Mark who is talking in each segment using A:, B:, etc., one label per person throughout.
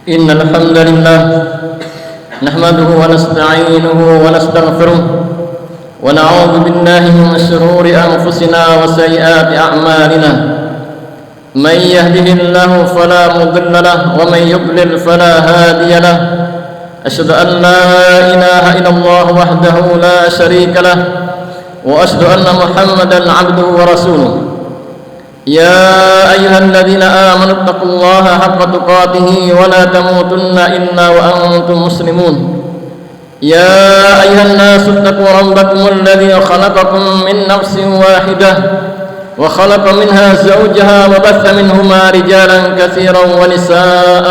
A: إن الحمد لله نحمده ونستعينه ونستغفره ونعوذ بالله من شرور أنفسنا وسيئات أعمالنا. من يهده الله فلا مضل له ومن يضلل فلا هادي له. أشهد أن لا إله إلا الله وحده لا شريك له وأشهد أن محمدا عبده ورسوله. يا أيها الذين آمنوا اتقوا الله حق تقاته ولا تموتن إلا وأنتم مسلمون. يا أيها الناس اتقوا ربكم الذي خلقكم من نفس واحدة وخلق منها زوجها وبث منهما رجالا كثيرا ونساء.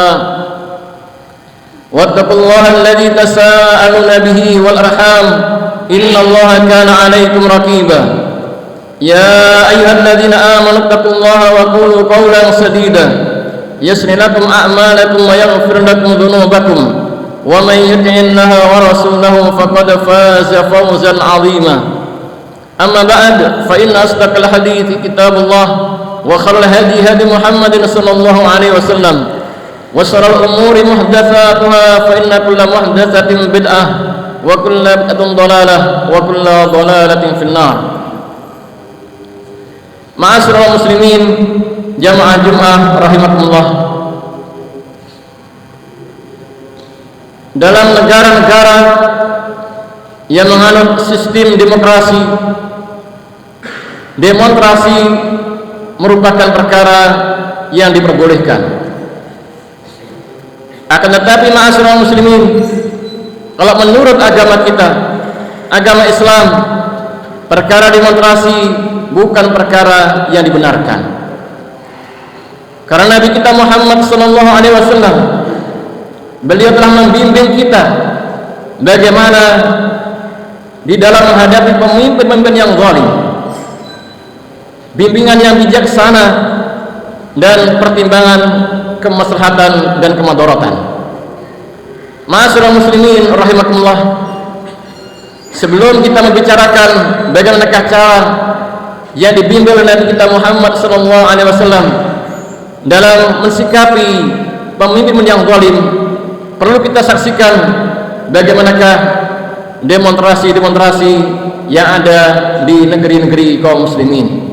A: واتقوا الله الذي تساءلون به والأرحام إن الله كان عليكم رقيبا. يا أيها الذين آمنوا اتقوا الله وقولوا قولا سديدا يصلح لكم أعمالكم ويغفر لكم ذنوبكم ومن يطع الله ورسوله فقد فاز فوزا عظيما. أما بعد فإن أصدق الحديث كتاب الله وخير الهدي هدي محمد صلى الله عليه وسلم وشر الأمور محدثاتها فإن كل محدثة بدعة وكل بدعة ضلالة وكل ضلالة في النار. Ma'asyiral muslimin jamaah Jumat rahimakumullah. Dalam negara-negara yang menganut sistem demokrasi, demonstrasi merupakan perkara yang diperbolehkan. Akan tetapi ma'asyiral muslimin, kalau menurut agama kita, agama Islam, perkara demonstrasi bukan perkara yang dibenarkan. Karena Nabi kita Muhammad sallallahu alaihi wasallam, beliau telah membimbing kita bagaimana di dalam menghadapi pemimpin-pemimpin yang zalim, bimbingan yang bijaksana dan pertimbangan kemaslahatan dan kemadharatan. Ma'asyiral muslimin rahimakumullah, sebelum kita membicarakan bagaimana cara yang dibimbing oleh Nabi kita Muhammad sallallahu alaihi wasallam dalam mensikapi pemimpin yang zalim, perlu kita saksikan bagaimanakah demonstrasi-demonstrasi yang ada di negeri-negeri kaum muslimin.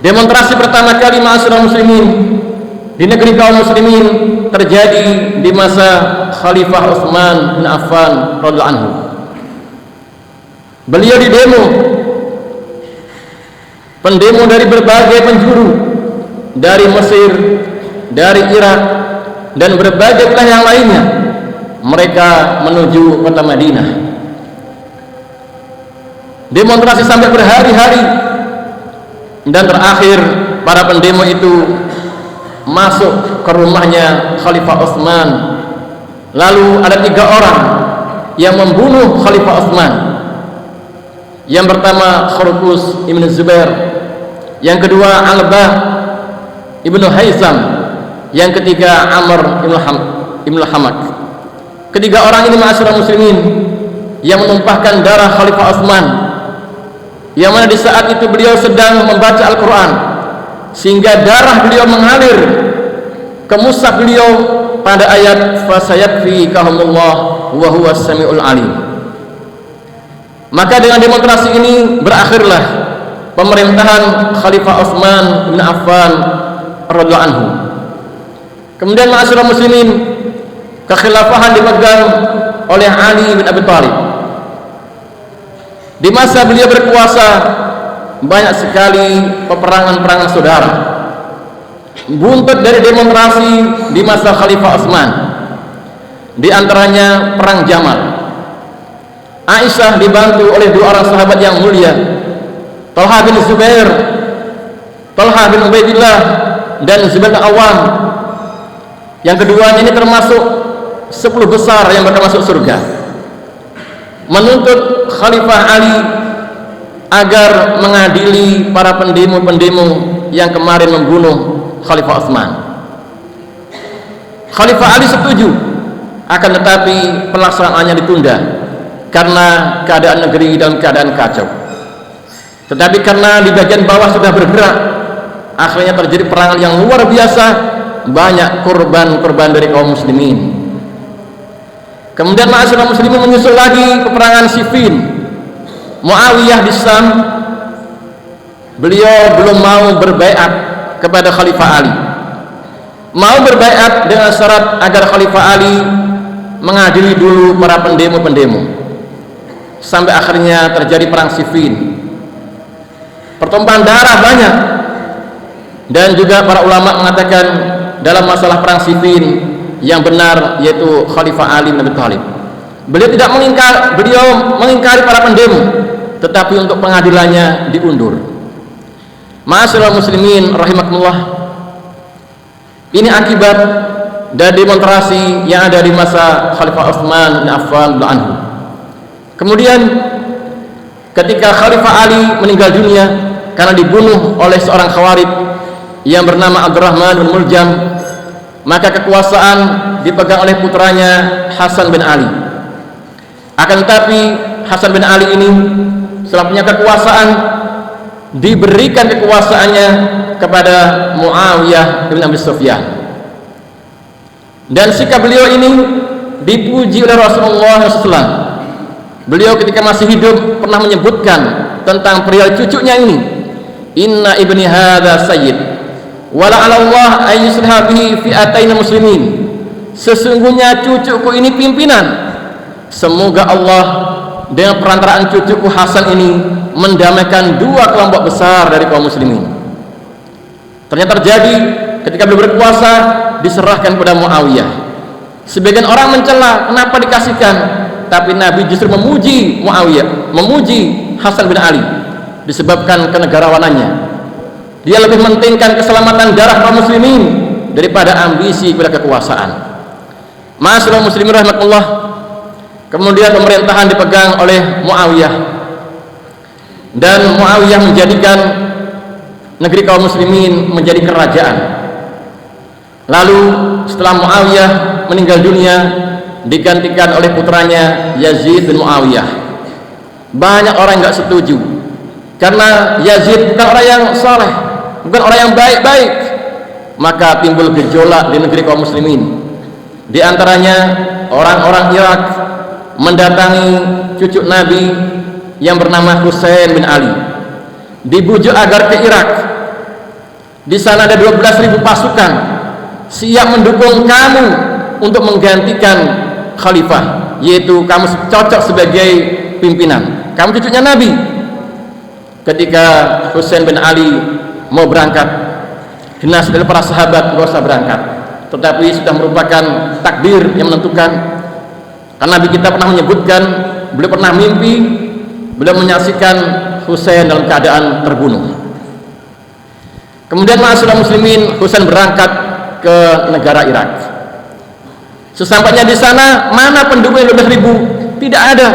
A: Demonstrasi pertama kali ma'asyiral muslimin di negeri kaum muslimin terjadi di masa Khalifah Utsman bin Affan radhiyallahu anhu. Beliau didemo, pendemo dari berbagai penjuru, dari Mesir, dari Irak, dan berbagai wilayah yang lainnya. Mereka menuju kota Madinah. Demonstrasi sampai berhari-hari, dan terakhir para pendemo itu masuk ke rumahnya Khalifah Utsman. Lalu ada 3 orang yang membunuh Khalifah Utsman. Yang pertama Khurqus ibn Zubair, yang kedua Albah ibn Haisam, yang ketiga Amr ibn Hamak. Ketiga orang ini ma'asyiral muslimin yang menumpahkan darah Khalifah Utsman, yang mana di saat itu beliau sedang membaca Al-Quran, sehingga darah beliau mengalir ke mushaf beliau pada ayat fasayakfikahumullah wa huwas samiul alim. Maka dengan demonstrasi ini berakhirlah pemerintahan Khalifah Utsman bin Affan radhiyallahu anhu. Kemudian ma'asyiral muslimin, kekhilafahan dipegang oleh Ali bin Abi Thalib. Di masa beliau berkuasa, banyak sekali peperangan-perangan saudara. Buntut dari demonstrasi di masa Khalifah Utsman, di antaranya perang Jamal. Aisyah dibantu oleh 2 orang sahabat yang mulia, Talha bin Zubair, Talha bin Ubaidillah, dan Zubair bin Awam. Yang keduanya ini termasuk 10 besar yang bakal masuk surga. Menuntut Khalifah Ali agar mengadili para pendemo-pendemo yang kemarin membunuh Khalifah Utsman. Khalifah Ali setuju, akan tetapi pelaksanaannya ditunda karena keadaan negeri dalam keadaan kacau. Tetapi karena di bagian bawah sudah bergerak, akhirnya terjadi perangan yang luar biasa banyak korban-korban dari kaum muslimin. Kemudian ma'asyiral muslimin menyusul lagi peperangan Siffin. Muawiyah di Syam, beliau belum mau berbaiat kepada Khalifah Ali. Mau berbaiat dengan syarat agar Khalifah Ali mengadili dulu para pendemo-pendemo. Sampai akhirnya terjadi perang Siffin. Pertumpahan darah banyak. Dan juga para ulama mengatakan dalam masalah perang Siffin yang benar yaitu Khalifah Ali bin Abi Thalib. Beliau mengingkari para pendemo, tetapi untuk pengadilannya diundur. Ma'asyiral muslimin rahimakumullah, ini akibat dari demonstrasi yang ada di masa Khalifah Utsman bin Affan anhu. Kemudian ketika Khalifah Ali meninggal dunia karena dibunuh oleh seorang khawarij yang bernama Abdurrahman bin Muljam, maka kekuasaan dipegang oleh putranya Hasan bin Ali. Akan tetapi Hasan bin Ali ini setelah punya kekuasaan, diberikan kekuasaannya kepada Muawiyah bin Abi Sufyan. Dan sikap beliau ini dipuji oleh Rasulullah SAW. Beliau ketika masih hidup pernah menyebutkan tentang perihal cucunya ini, inna ibni hadza sayyid wala 'ala Allah ay yusliha bihi fi'atain muslimin. Sesungguhnya cucuku ini pimpinan, semoga Allah dengan perantaraan cucuku Hasan ini mendamaikan dua kelompok besar dari kaum muslimin. Ternyata terjadi ketika beliau berkuasa, diserahkan kepada Muawiyah. Sebagian orang mencela kenapa dikasihkan, tapi Nabi justru memuji Muawiyah, memuji Hasan bin Ali disebabkan kenegarawanannya. Dia lebih mementingkan keselamatan darah kaum muslimin daripada ambisi kepada kekuasaan. Ma'asyiral muslimin rahimakumullah, kemudian pemerintahan dipegang oleh Muawiyah, dan Muawiyah menjadikan negeri kaum muslimin menjadi kerajaan. Lalu setelah Muawiyah meninggal dunia, digantikan oleh putranya Yazid bin Muawiyah. Banyak orang yang nggak setuju karena Yazid bukan orang yang saleh, bukan orang yang baik-baik. Maka timbul gejolak di negeri kaum muslimin. Di antaranya orang-orang Irak mendatangi cucu Nabi yang bernama Husain bin Ali, dibujuk agar ke Irak. Di sana ada 12.000 pasukan siap mendukung kamu untuk menggantikan khalifah, yaitu kamu cocok sebagai pimpinan, kamu cucunya Nabi. Ketika Husain bin Ali mau berangkat, dinas dari para sahabat gak usah berangkat, tetapi sudah merupakan takdir yang menentukan. Karena Nabi kita pernah menyebutkan, beliau pernah mimpi, beliau menyaksikan Husain dalam keadaan terbunuh. Kemudian ma'asyiral muslimin, Husain berangkat ke negara Irak. Sesampainya di sana, mana pendukung 12.000? Tidak ada.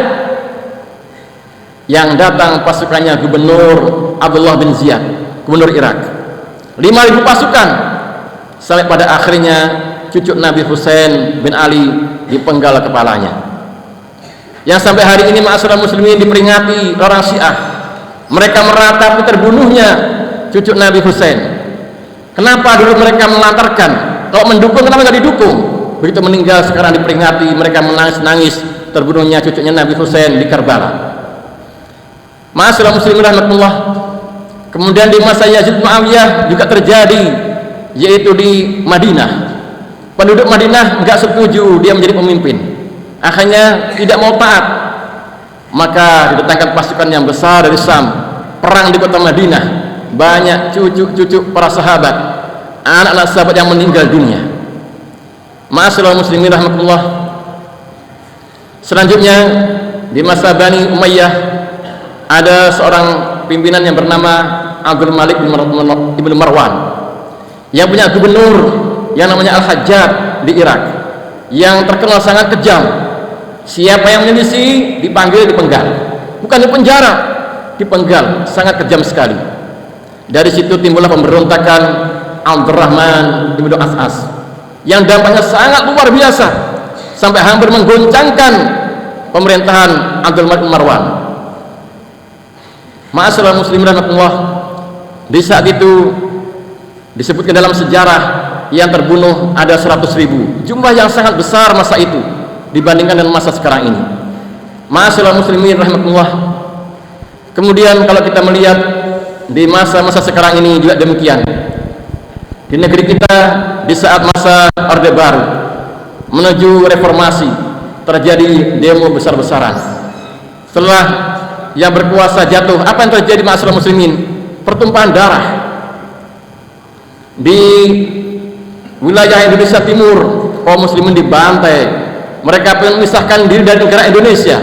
A: Yang datang pasukannya Gubernur Abdullah bin Ziyad, Gubernur Irak. 5.000 pasukan. Sampai pada akhirnya cucu Nabi Husain bin Ali dipenggal kepalanya. Yang sampai hari ini ma'asyiral muslimin diperingati orang Syiah. Mereka meratapi terbunuhnya cucu Nabi Husain. Kenapa dulu mereka melantarkan? Kalau mendukung, kenapa nggak didukung? Begitu meninggal sekarang diperingati, mereka menangis-nangis terbunuhnya cucunya Nabi Husain di Karbala. Ma'asyiral muslimin rahmatullah. Kemudian di masa Yazid Muawiyah juga terjadi, yaitu di Madinah. Penduduk Madinah nggak setuju dia menjadi pemimpin, akhirnya tidak mau taat. Maka didatangkan pasukan yang besar dari Syam, perang di kota Madinah. Banyak cucu-cucu para sahabat, anak-anak sahabat yang meninggal dunia. Ma'asyiral muslimin rahmatullah. Selanjutnya di masa Bani Umayyah ada seorang pimpinan yang bernama Abdul Malik ibn Marwan yang punya gubernur yang namanya Al-Hajjaj di Irak, yang terkenal sangat kejam. Siapa yang menyelisih dipanggil, dipenggal, bukan dipenjara, dipenggal, sangat kejam sekali. Dari situ timbullah pemberontakan Abdurrahman ibn As'as yang dampaknya sangat luar biasa sampai hampir menggoncangkan pemerintahan Abdul Malik bin Marwan. Ma'asyiral muslimin rahmatullah, di saat itu disebutkan dalam sejarah yang terbunuh ada 100.000, jumlah yang sangat besar masa itu dibandingkan dengan masa sekarang ini. Ma'asyiral muslimin rahimakumullah. Kemudian kalau kita melihat di masa-masa sekarang ini juga demikian. Di negeri kita di saat masa Orde Baru menuju reformasi terjadi demo besar-besaran. Setelah yang berkuasa jatuh, apa yang terjadi ma'asyiral muslimin? Pertumpahan darah di wilayah Indonesia Timur. Kaum muslimin dibantai, mereka pengen memisahkan diri dari negara Indonesia.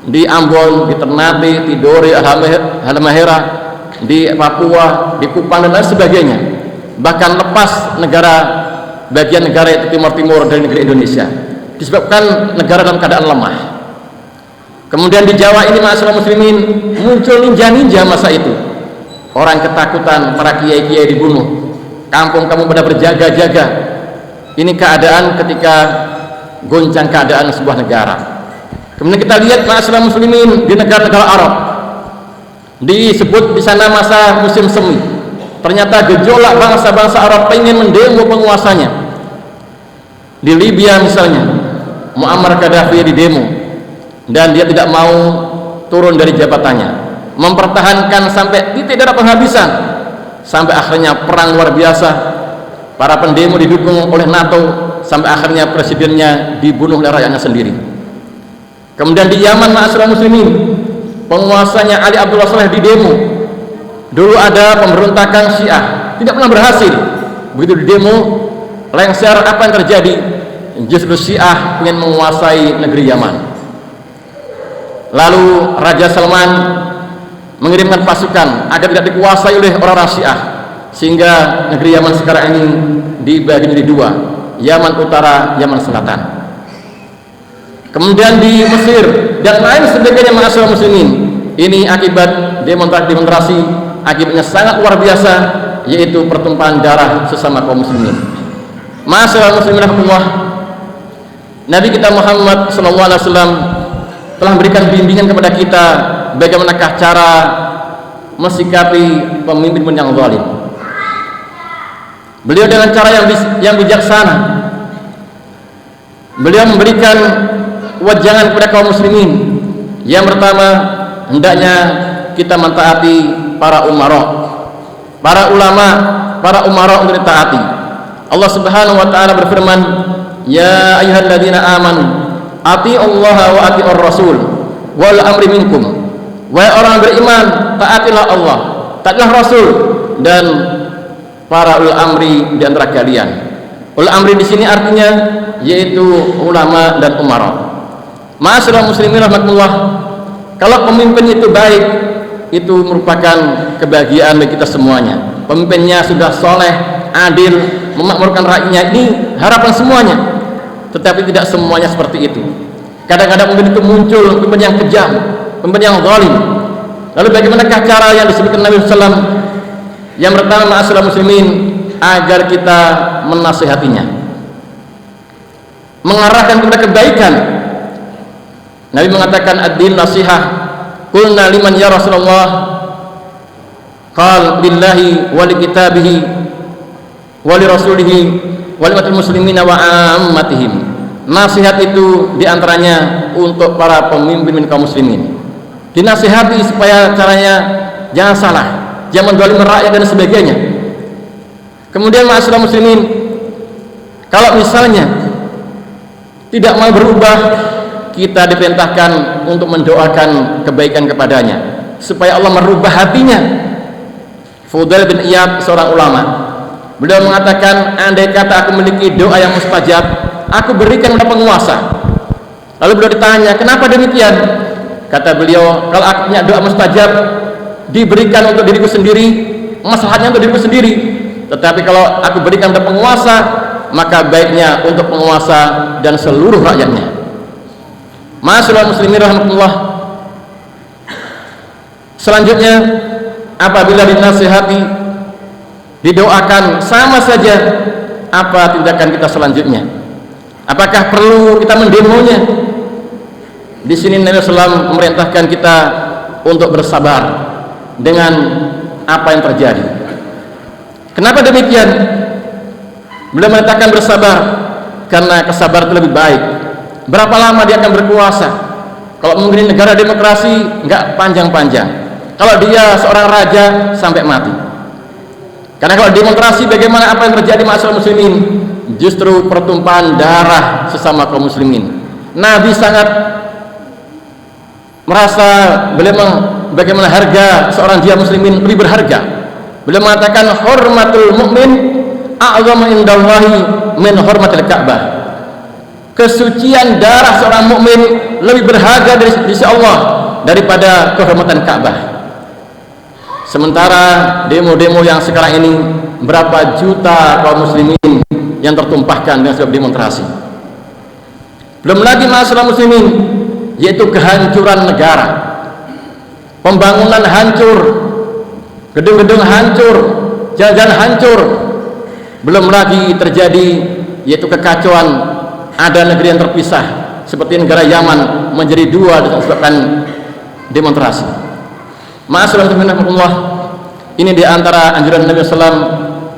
A: Di Ambon, di Ternate, Tidore, Halmahera, di Papua, di Kupang dan lain sebagainya. Bahkan lepas negara, bagian negara itu timur-timur dari negeri Indonesia, disebabkan negara dalam keadaan lemah. Kemudian di Jawa ini ma'asyiral muslimin muncul ninja-ninja masa itu. Orang ketakutan, para kiai-kiai dibunuh, kampung kamu pada berjaga-jaga. Ini keadaan ketika goncang keadaan sebuah negara. Kemudian kita lihat ma'asyiral muslimin di negara-negara Arab, disebut di sana masa musim semi. Ternyata gejolak bangsa-bangsa Arab ingin mendemo penguasanya. Di Libya misalnya, Muammar Gaddafi didemo dan dia tidak mau turun dari jabatannya, mempertahankan sampai titik darah penghabisan, sampai akhirnya perang luar biasa. Para pendemo didukung oleh NATO, sampai akhirnya presidennya dibunuh oleh rakyatnya sendiri. Kemudian di Yaman ma'asyiral muslimin, penguasanya Ali Abdullah Saleh didemo. Dulu ada pemberontakan Syiah, tidak pernah berhasil. Begitu didemo, lengser, apa yang terjadi? Justru Syiah ingin menguasai negeri Yaman. Lalu Raja Salman mengirimkan pasukan agar tidak dikuasai oleh orang-orang Syiah, sehingga negeri Yaman sekarang ini dibagi menjadi dua, Yaman Utara, Yaman Selatan. Kemudian di Mesir dan lain sebagainya ma'asyiral muslimin, ini akibat demonstrasi, akibatnya sangat luar biasa, yaitu pertumpahan darah sesama kaum muslimin. Ma'asyiral muslimin rahimakumullah, Nabi kita Muhammad SAW telah memberikan bimbingan kepada kita bagaimanakah cara mensikapi pemimpin yang zalim. Beliau dengan cara yang bijaksana, beliau memberikan wejangan kepada kaum muslimin. Yang pertama, hendaknya kita mentaati para umara, para ulama, para umara untuk ditaati. Allah Subhanahu wa taala berfirman, "Ya ayyuhalladzina amanu, atiiullaha wa atiiur rasul wal amri minkum." Wahai orang beriman, taatilah Allah, taatilah Rasul dan para ulul amri di antara kalian. Ulul amri di sini artinya yaitu ulama dan umara. Ma'asyiral muslimin rahimakumullah, kalau pemimpin itu baik, itu merupakan kebahagiaan bagi kita semuanya. Pemimpinnya sudah soleh, adil, memakmurkan rakyatnya, ini harapan semuanya. Tetapi tidak semuanya seperti itu. Kadang-kadang pemimpin itu muncul pemimpin yang kejam, pemimpin yang zalim. Lalu bagaimanakah cara yang disebutkan Nabi SAW? Yang pertama ma'asyiral muslimin, agar kita menasihatinya, mengarahkan kepada kebaikan. Nabi mengatakan ad-din nasihah. Qulna liman ya Rasulullah? Qal billahi wa li kitabihi wa li rasulihi wa li muslimina wa ammatihim. Nasihat itu diantaranya untuk para pemimpin kaum muslimin. Dinasihati supaya caranya jangan salah, jangan mendolim rakyat dan sebagainya. Kemudian ma'asyiral muslimin, kalau misalnya tidak mau berubah, kita diperintahkan untuk mendoakan kebaikan kepadanya supaya Allah merubah hatinya. Fudail bin Iyad, seorang ulama, beliau mengatakan, andai kata aku memiliki doa yang mustajab, aku berikan kepada penguasa. Lalu beliau ditanya, kenapa demikian? Kata beliau, kalau aku punya doa mustajab, diberikan untuk diriku sendiri, maslahatnya untuk diriku sendiri. Tetapi kalau aku berikan kepada penguasa, maka baiknya untuk penguasa dan seluruh rakyatnya. Ma'asyiral muslimin rahimakumullah. Selanjutnya, apabila dinasihati, didoakan, sama saja apa tindakan kita selanjutnya. Apakah perlu kita mendemonya? Di sini Nabi SAW memerintahkan kita untuk bersabar dengan apa yang terjadi. Kenapa demikian? Beliau mengatakan bersabar karena kesabaran itu lebih baik. Berapa lama dia akan berkuasa? Kalau mungkin negara demokrasi nggak panjang-panjang. Kalau dia seorang raja sampai mati. Karena kalau demonstrasi bagaimana apa yang terjadi masalah muslimin? Justru pertumpahan darah sesama kaum muslimin. Nabi sangat merasa bagaimana harga seorang dia muslimin lebih berharga. Beliau mengatakan hormatul mukmin a'zamu indallahi min hormatil Ka'bah. Kesucian darah seorang mukmin lebih berharga dari sisi Allah daripada kehormatan Ka'bah. Sementara demo-demo yang sekarang ini berapa juta kaum muslimin yang tertumpahkan dengan sebab demonstrasi. Belum lagi masalah muslimin, yaitu kehancuran negara, pembangunan hancur, gedung-gedung hancur, jalan-jalan hancur. Belum lagi terjadi yaitu kekacauan, ada negeri yang terpisah seperti negara Yaman menjadi dua disebabkan demonstrasi. Ma'asyiral muslimin rahimakumullah, ini diantara anjuran Nabi SAW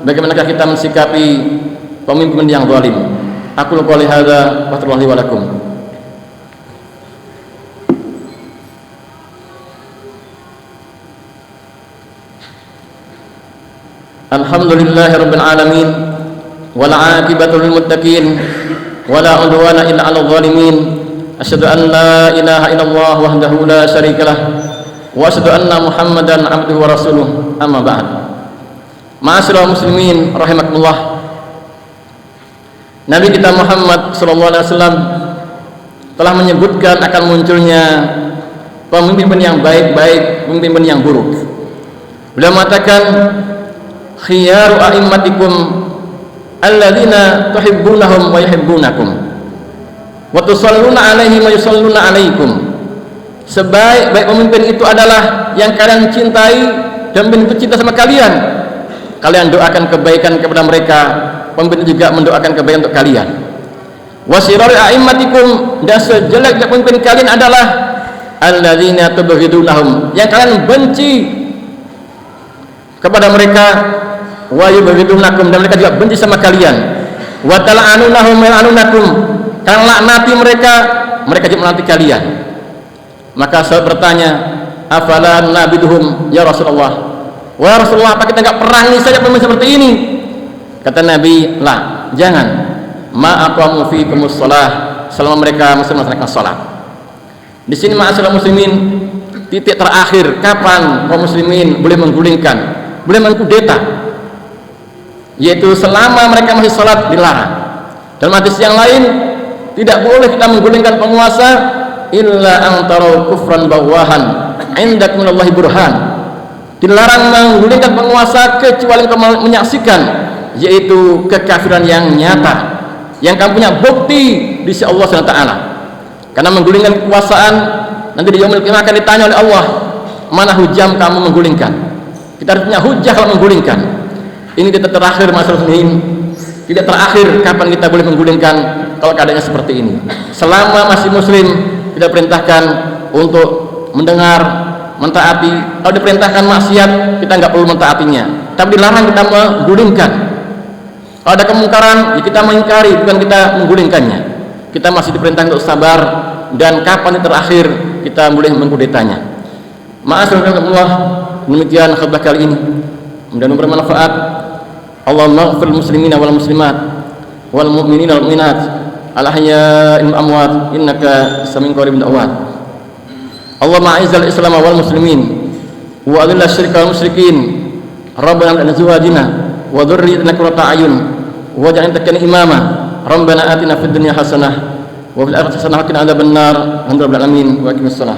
A: bagaimana kita mensikapi pemimpin yang zalim. Aku qouli hadza wa sallallahu wa lakum. Alhamdulillahirabbil alamin wal 'aqibatu lil muttaqin wala 'udwana illa 'alal zalimin. Asyhadu an la ilaha illallah wahdahu la syarikalah wa asyhadu anna Muhammadan 'abduhu wa rasuluh. Amma ba'd. Ma'asyiral muslimin rahimakumullah. Nabi kita Muhammad sallallahu alaihi wasallam telah menyebutkan akan munculnya pemimpin yang baik-baik, pemimpin yang buruk. Beliau mengatakan khiyaru a'immatikum alladzina tuhibbunahum wa yuhibbunakum wa tusalluna alaihim wa yusalluna alaikum. Sebaik-baik pemimpin itu adalah yang kalian cintai dan pemimpin itu cinta sama kalian. Kalian doakan kebaikan kepada mereka, pemimpin juga mendoakan kebaikan untuk kalian. Wa sirari a'immatikum, dan sejelek pemimpin kalian adalah alladzina tubghidunahum, yang kalian benci kepada mereka, wa yubghidunakum, dan mereka juga benci sama kalian. Wa tal'anunahum wa yal'anunakum, kalian laknati mereka, mereka juga melaknati kalian. Maka sahabat bertanya, afala nabiduhum ya Rasulullah? Wahai Rasulullah, apa kita enggak perangi saja pemimpin seperti ini? Kata Nabi, lah, jangan. Ma aqamu fikumus shalah, selama mereka masih melaksanakan salat. Di sini ma'asyiral muslimin, titik terakhir kapan kaum muslimin boleh menggulingkan, boleh mengkudeta, yaitu selama mereka masih salat dilarang. Dalam hadis yang lain, tidak boleh kita menggulingkan penguasa illa an tarau kufran bawahan indakum minallahi burhan. Dilarang menggulingkan penguasa kecuali engkau menyaksikan yaitu kekafiran yang nyata, yang kamu punya bukti di sisi Allah SWT. Karena menggulingkan kekuasaan nanti di yaumul qiyamah akan ditanya oleh Allah, mana hujam kamu menggulingkan? Kita harus punya hujah kalau menggulingkan. Ini tidak terakhir masalah ini, tidak terakhir kapan kita boleh menggulingkan kalau keadaannya seperti ini. Selama masih muslim, kita perintahkan untuk mendengar, mentaati. Kalau diperintahkan maksiat, kita nggak perlu mentaatinya, tapi dilarang kita menggulingkan. Kalau ada kemungkaran, ya kita mengingkari, bukan kita menggulingkannya. Kita masih diperintahkan untuk sabar, dan kapan yang terakhir kita boleh mengkudetanya. Ma'asyiral, demikian khutbah kali ini, mudah-mudahan bermanfaat. Allahumma ighfir muslimina wal muslimat wal mu'minina wal mu'minat al ahya'il amwat innaka sami'un qaribud da'wat. Allahumma a'izzal islam wal muslimin wa adhil syirka wal musyrikin. Rabbana lana azwajina wa dhurriyyatina qurrata a'yun waj'alna lana imama. Rabbana atina fid dunya hasanah wa fil akhirati hasanah wa qina adzabannar. Alhamdulillah alamin wa aqimissalah.